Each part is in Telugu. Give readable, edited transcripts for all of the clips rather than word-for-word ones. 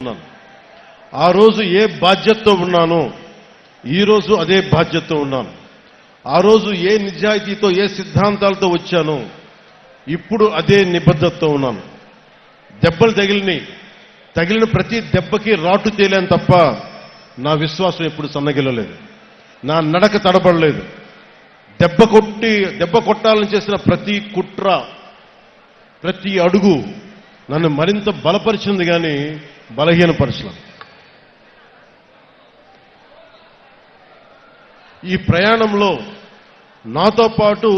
ఉన్నాను. ఆ రోజు ఏ బాధ్యతతో ఉన్నానో ఈరోజు అదే బాధ్యతతో ఉన్నాను. ఆ రోజు ఏ నిజాయితీతో ఏ సిద్ధాంతాలతో వచ్చానో ఇప్పుడు అదే నిబద్ధతతో ఉన్నాను. దెబ్బలు తగిలిన ప్రతి దెబ్బకి రాటు తేలేను తప్ప నా విశ్వాసం ఎప్పుడు సన్నగిల్లలేదు. నా నడక తడబడలేదు. దెబ్బ కొట్టాలని చేసిన ప్రతి కుట్ర, ప్రతి అడుగు నన్ను మరింత బలపరిచింది కానీ బలహీనపరచలేదు. ఈ ప్రయాణంలో నాతో పాటు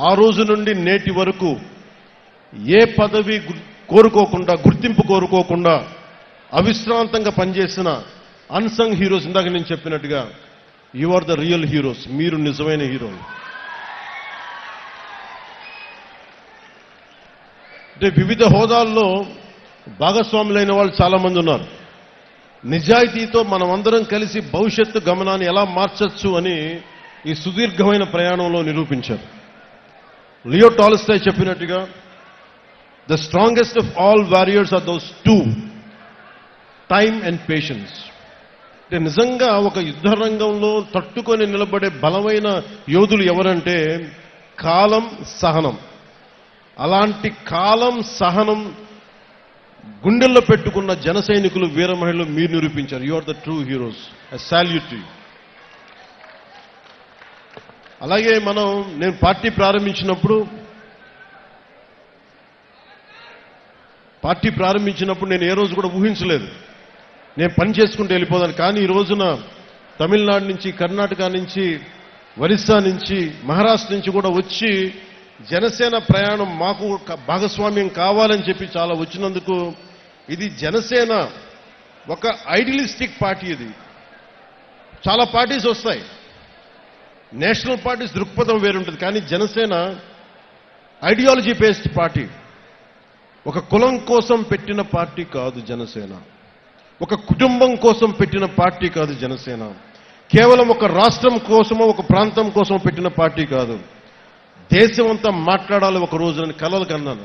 ఆ రోజు నుండి నేటి వరకు ఏ పదవి కోరుకోకుండా, గుర్తింపు కోరుకోకుండా అవిశ్రాంతంగా పనిచేసిన అన్సంగ్ హీరోస్, ఇందాక నేను చెప్పినట్టుగా you are the real heroes. మీరు నిజమైన హీరోలు. అంటే వివిధ హోదాల్లో భాగస్వాములైన వాళ్ళు చాలా మంది ఉన్నారు. నిజాయితీతో మనమందరం కలిసి భవిష్యత్తు గమనాన్ని ఎలా మార్చచ్చు అని ఈ సుదీర్ఘమైన ప్రయాణంలో నిరూపించారు. లియో టాల్స్టాయ్ చెప్పినట్టుగా the strongest of all warriors are those two, time and patience. అంటే నిజంగా ఒక యుద్ధ రంగంలో తట్టుకొని నిలబడే బలమైన యోధులు ఎవరంటే కాలం, సహనం. అలాంటి కాలం, సహనం గుండెల్లో పెట్టుకున్న జన సైనికులు, వీర మహిళలు మీరు నిరూపించారు. You are the true heroes. I salute you. అలాగే నేను పార్టీ ప్రారంభించినప్పుడు నేను ఏ రోజు కూడా ఊహించలేదు నేను పని చేసుకుంటూ వెళ్ళిపోదాను. కానీ ఈ రోజున తమిళనాడు నుంచి, కర్ణాటక నుంచి, ఒరిస్సా నుంచి, మహారాష్ట్ర నుంచి కూడా వచ్చి జనసేన ప్రయాణం మాకు భాగస్వామ్యం కావాలని చెప్పి చాలా వచ్చినందుకు, ఇది జనసేన ఒక ఐడియలిస్టిక్ పార్టీ. ఇది చాలా పార్టీస్ వస్తాయి, నేషనల్ పార్టీస్ దృక్పథం వేరుంటుంది. కానీ జనసేన ఐడియాలజీ బేస్డ్ పార్టీ. ఒక కులం కోసం పెట్టిన పార్టీ కాదు జనసేన. ఒక కుటుంబం కోసం పెట్టిన పార్టీ కాదు జనసేన. కేవలం ఒక రాష్ట్రం కోసమో ఒక ప్రాంతం కోసం పెట్టిన పార్టీ కాదు. దేశం అంతా మాట్లాడాలి ఒక రోజు అని కలలు కన్నాను.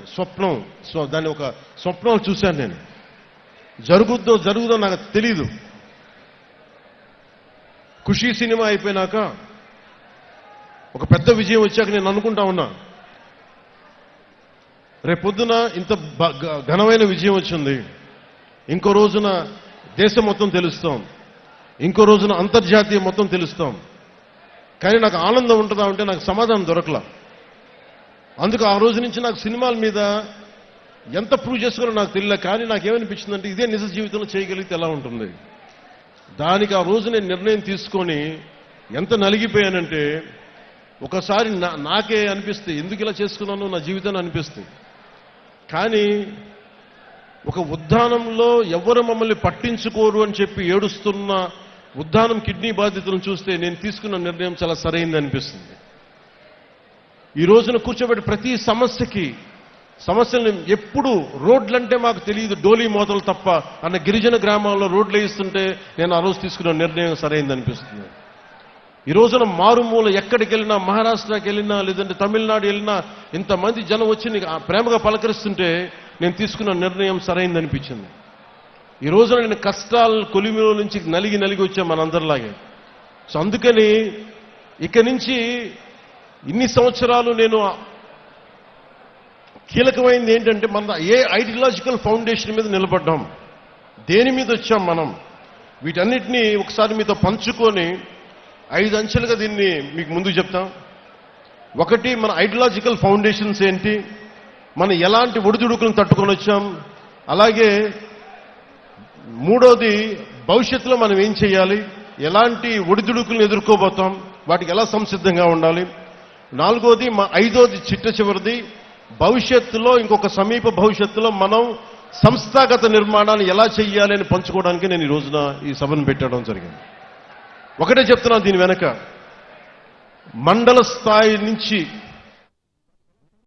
దాన్ని ఒక స్వప్నం చూశాను నేను. జరుగుదో నాకు తెలీదు. ఖుషీ సినిమా అయిపోయినాక ఒక పెద్ద విజయం వచ్చాక నేను అనుకుంటా ఉన్నా, రేపొద్దున ఇంత ఘనమైన విజయం వచ్చింది, ఇంకో రోజున దేశం మొత్తం తెలుస్తాం, ఇంకో రోజున అంతర్జాతీయ మొత్తం తెలుస్తాం. కానీ నాకు ఆనందం ఉంటుందా అంటే నాకు సమాధానం దొరకలా. అందుకు ఆ రోజు నుంచి నాకు సినిమాల మీద ఎంత ప్రూవ్ చేసుకోవాలో నాకు తెలియలే. కానీ నాకేమనిపించిందంటే ఇదే నిజ జీవితంలో చేయగలిగితే ఎలా ఉంటుంది. దానికి ఆ రోజు నేను నిర్ణయం తీసుకొని ఎంత నలిగిపోయానంటే ఒకసారి నాకే అనిపిస్తుంది ఎందుకు ఇలా చేసుకున్నాను నా జీవితాన్ని అనిపిస్తుంది. కానీ ఒక ఉద్దానంలో ఎవరు మమ్మల్ని పట్టించుకోరు అని చెప్పి ఏడుస్తున్న ఉద్దానం కిడ్నీ బాధితులను చూస్తే నేను తీసుకున్న నిర్ణయం చాలా సరైంది అనిపిస్తుంది. ఈ రోజున కూర్చోబెట్టి ప్రతి సమస్యల్ని ఎప్పుడు రోడ్లంటే మాకు తెలియదు, డోలీ మోతలు తప్ప అన్న గిరిజన గ్రామాల్లో రోడ్లు వేయిస్తుంటే నేను ఆ రోజు తీసుకున్న నిర్ణయం సరైంది అనిపిస్తుంది. ఈ రోజున మారుమూల ఎక్కడికి వెళ్ళినా, మహారాష్ట్రకి వెళ్ళినా, లేదంటే తమిళనాడు వెళ్ళినా ఇంతమంది జనం వచ్చి ప్రేమగా పలకరిస్తుంటే నేను తీసుకున్న నిర్ణయం సరైంది అనిపించింది. ఈ రోజున నేను కష్టాలు కొలిమిలో నుంచి నలిగి వచ్చా మనందరిలాగే. సో అందుకని ఇక నుంచి ఇన్ని సంవత్సరాలు నేను కీలకమైంది ఏంటంటే మన ఏ ఐడియాలజికల్ ఫౌండేషన్ మీద నిలబడ్డాం, దేని మీద వచ్చాం మనం, వీటన్నిటినీ ఒకసారి మీతో పంచుకొని 5 అంచెలుగా దీన్ని మీకు ముందుకు చెప్తాం. ఒకటి, మన ఐడియాలజికల్ ఫౌండేషన్స్ ఏంటి, మనం ఎలాంటి ఒడిదుడుకులను తట్టుకొని వచ్చాం. అలాగే మూడోది, భవిష్యత్తులో మనం ఏం చేయాలి, ఎలాంటి ఒడిదుడుకులను ఎదుర్కోబోతాం, వాటికి ఎలా సంసిద్ధంగా ఉండాలి. నాలుగోది, ఐదోది చిట్ట చివరిది, భవిష్యత్తులో ఇంకొక సమీప భవిష్యత్తులో మనం సంస్థాగత నిర్మాణాన్ని ఎలా చెయ్యాలి అని పంచుకోవడానికి నేను ఈ రోజున ఈ సభను పెట్టడం జరిగింది. ఒకటే చెప్తున్నాను, దీని వెనక మండల స్థాయి నుంచి